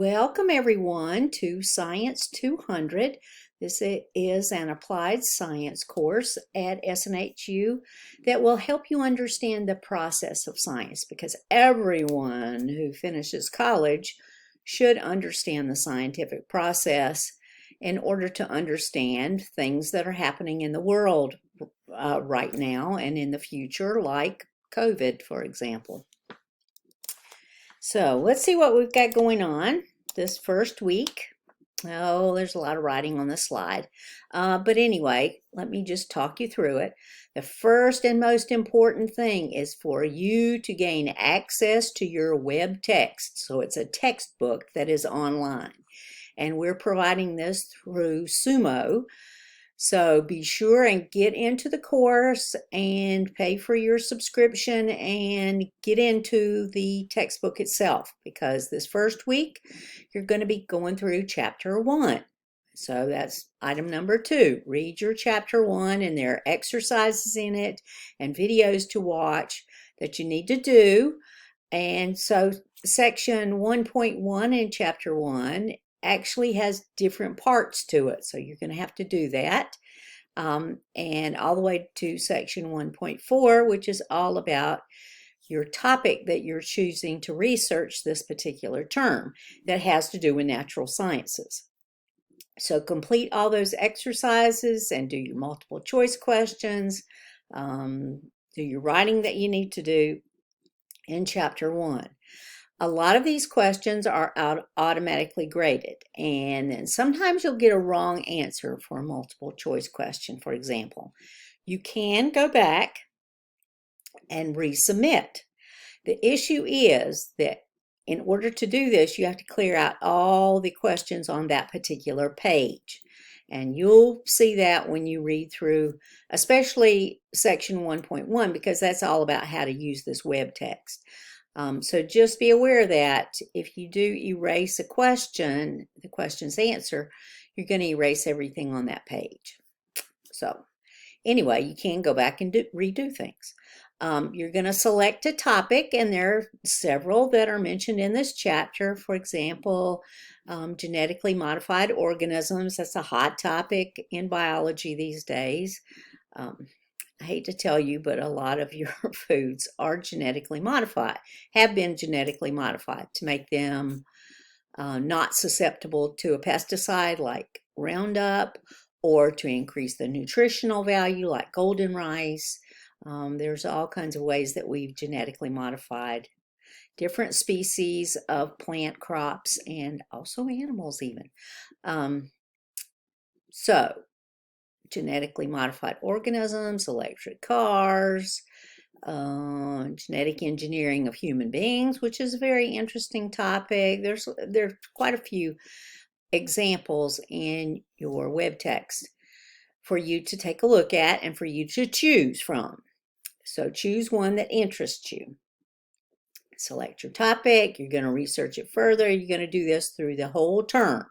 Welcome everyone to Science 200. This is an applied science course at SNHU that will help you understand the process of science, because everyone who finishes college should understand the scientific process in order to understand things that are happening in the world right now and in the future, like COVID, for example. So let's see what we've got going on this first week. Oh, there's a lot of writing on the slide. But anyway, let me just talk you through it. The first and most important thing is for you to gain access to your web text. So it's a textbook that is online. And we're providing this through Sumo. So be sure and get into the course and pay for your subscription and get into the textbook itself, because this first week you're going to be going through chapter 1. So that's item number 2. Read your chapter 1, and there are exercises in it and videos to watch that you need to do. And so section 1.1 in chapter 1 actually has different parts to it, so you're going to have to do that, and all the way to section 1.4, which is all about your topic that you're choosing to research this particular term that has to do with natural sciences. So complete all those exercises and do your multiple choice questions, do your writing that you need to do in chapter 1. A lot of these questions are automatically graded, and then sometimes you'll get a wrong answer for a multiple choice question, for example. You can go back and resubmit. The issue is that in order to do this, you have to clear out all the questions on that particular page. And you'll see that when you read through, especially section 1.1, because that's all about how to use this web text. So just be aware that if you do erase a question, the question's answer, you're going to erase everything on that page. So anyway, you can go back and redo things. You're going to select a topic, and there are several that are mentioned in this chapter. For example, genetically modified organisms. That's a hot topic in biology these days. I hate to tell you, but a lot of your foods are genetically modified, have been genetically modified to make them not susceptible to a pesticide like Roundup, or to increase the nutritional value like golden rice. There's all kinds of ways that we've genetically modified different species of plant crops and also animals even. So genetically modified organisms, electric cars, genetic engineering of human beings, which is a very interesting topic. There's quite a few examples in your web text for you to take a look at and for you to choose from. So choose one that interests you. Select your topic. You're going to research it further. You're going to do this through the whole term,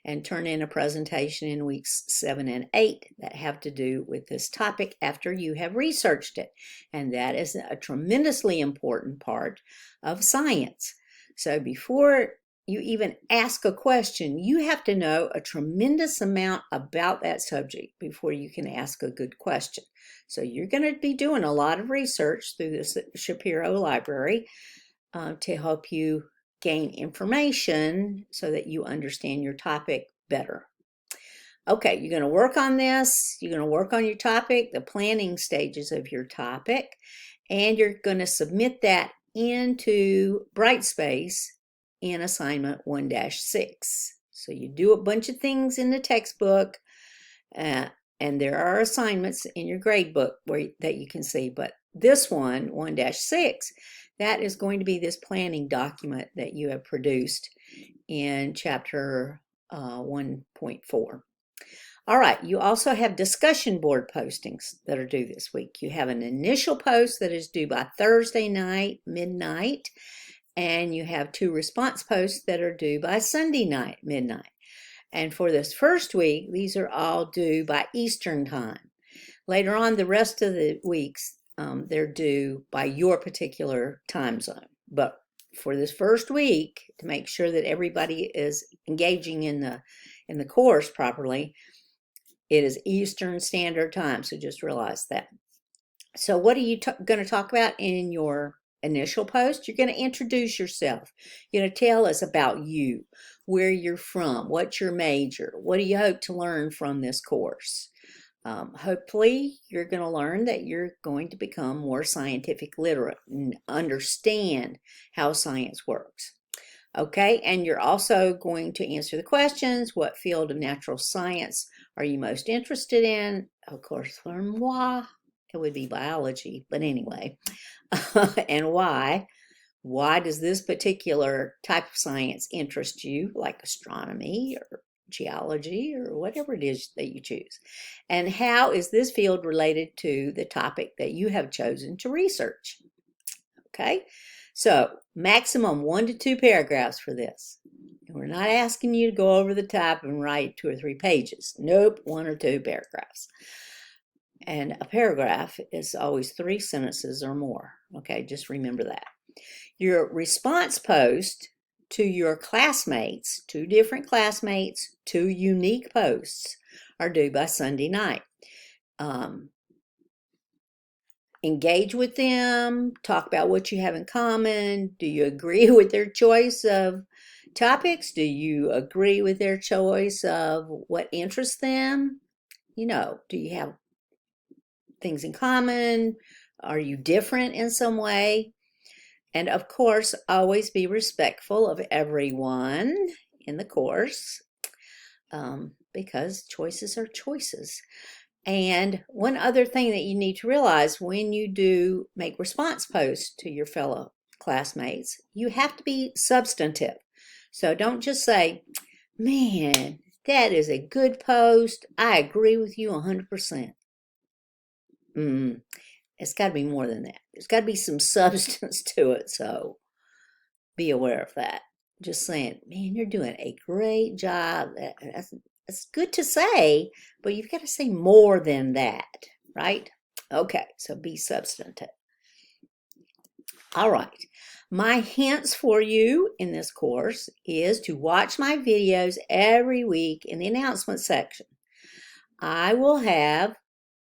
and turn in a presentation in weeks 7 and 8 that have to do with this topic after you have researched it. And that is a tremendously important part of science. So before you even ask a question, you have to know a tremendous amount about that subject before you can ask a good question. So you're going to be doing a lot of research through this Shapiro Library to help you gain information so that you understand your topic better. Okay, you're going to work on this. You're going to work on your topic, the planning stages of your topic, and you're going to submit that into Brightspace in assignment 1-6. So you do a bunch of things in the textbook, and there are assignments in your grade book that you can see, but this one, 1-6, that is going to be this planning document that you have produced in chapter 1.4. All right, you also have discussion board postings that are due this week. You have an initial post that is due by Thursday night, midnight, and you have 2 response posts that are due by Sunday night, midnight. And for this first week, these are all due by Eastern time. Later on, the rest of the weeks, they're due by your particular time zone. But for this first week, to make sure that everybody is engaging in the course properly, it is Eastern Standard Time. So just realize that. So what are you going to talk about in your initial post? You're going to introduce yourself. You're going to tell us about you, where you're from, what's your major, what do you hope to learn from this course. Hopefully you're going to learn that you're going to become more scientific literate and understand how science works. Okay, and you're also going to answer the questions. What field of natural science are you most interested in? Of course, for moi, it would be biology, but anyway. And why? Why does this particular type of science interest you, like astronomy or geology or whatever it is that you choose? And how is this field related to the topic that you have chosen to research? Okay, so maximum 1 to 2 paragraphs for this. We're not asking you to go over the top and write 2 or 3 pages. Nope, 1 or 2 paragraphs. And a paragraph is always 3 sentences or more. Okay, just remember that. Your response post to your classmates, 2 different classmates, 2 unique posts, are due by Sunday night. Engage with them, talk about what you have in common. Do you agree with their choice of topics? Do you agree with their choice of what interests them? Do you have things in common? Are you different in some way? And of course, always be respectful of everyone in the course, because choices are choices. And one other thing that you need to realize when you do make response posts to your fellow classmates, you have to be substantive. So don't just say, man, that is a good post. I agree with you 100%. It's got to be more than that. There's got to be some substance to it. So be aware of that. Just saying, man, you're doing a great job. It's good to say, but you've got to say more than that, right? Okay, so be substantive. All right. My hints for you in this course is to watch my videos every week in the announcement section. I will have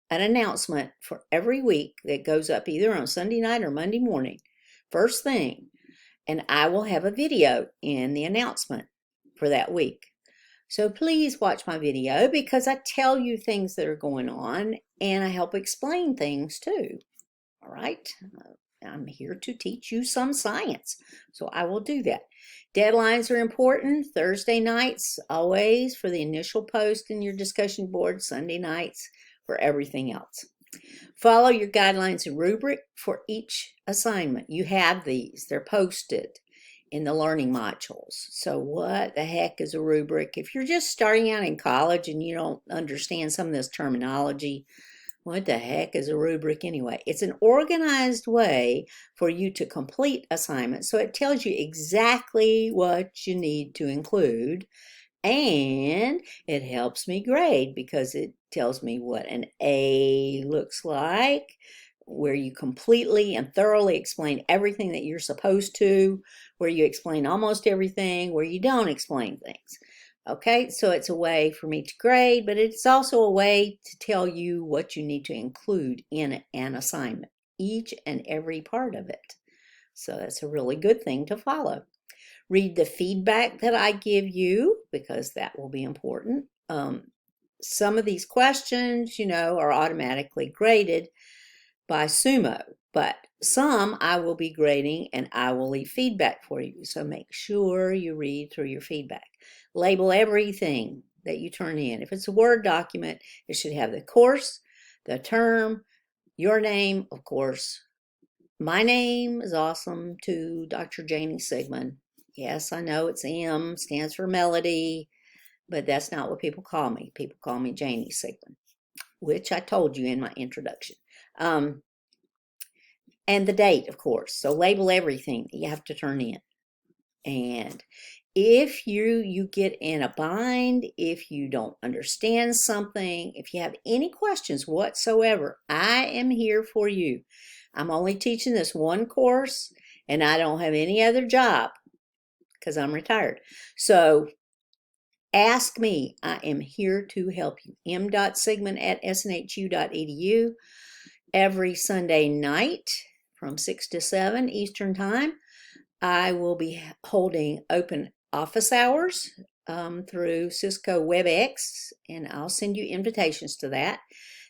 an announcement for every week that goes up either on Sunday night or Monday morning, first thing, and I will have a video in the announcement for that week. So please watch my video because I tell you things that are going on and I help explain things too. All right. I'm here to teach you some science, so I will do that. Deadlines are important. Thursday nights always for the initial post in your discussion board, Sunday nights for everything else. Follow your guidelines and rubric for each assignment. You have these. They're posted in the learning modules. So what the heck is a rubric? If you're just starting out in college and you don't understand some of this terminology, what the heck is a rubric anyway? It's an organized way for you to complete assignments. So it tells you exactly what you need to include, and it helps me grade because it tells me what an A looks like, where you completely and thoroughly explain everything that you're supposed to, where you explain almost everything, where you don't explain things. Okay, so it's a way for me to grade, but it's also a way to tell you what you need to include in an assignment, each and every part of it. So that's a really good thing to follow. Read the feedback that I give you because that will be important. Some of these questions, are automatically graded by Sumo, but some I will be grading and I will leave feedback for you. So make sure you read through your feedback. Label everything that you turn in. If it's a Word document, it should have the course, the term, your name, of course. My name is awesome too, Dr. Janie Sigmon. Yes, I know it's M, stands for Melody, but that's not what people call me. People call me Janie Sigmon, which I told you in my introduction. And the date, of course. So label everything that you have to turn in. And if you get in a bind, if you don't understand something, if you have any questions whatsoever, I am here for you. I'm only teaching this one course, and I don't have any other job because I'm retired. So ask me. I am here to help you. m.sigmon@snhu.edu. Every Sunday night from 6 to 7 Eastern Time, I will be holding open office hours through Cisco WebEx, and I'll send you invitations to that.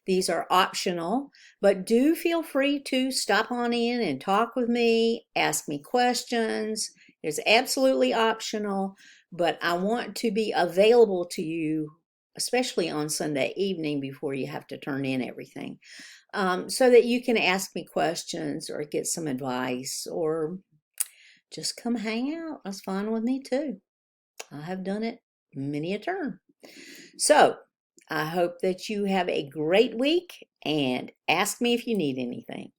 These are optional, but do feel free to stop on in and talk with me, ask me questions. It's absolutely optional, but I want to be available to you, especially on Sunday evening before you have to turn in everything, so that you can ask me questions or get some advice or just come hang out. That's fine with me too. I have done it many a turn. So I hope that you have a great week and ask me if you need anything.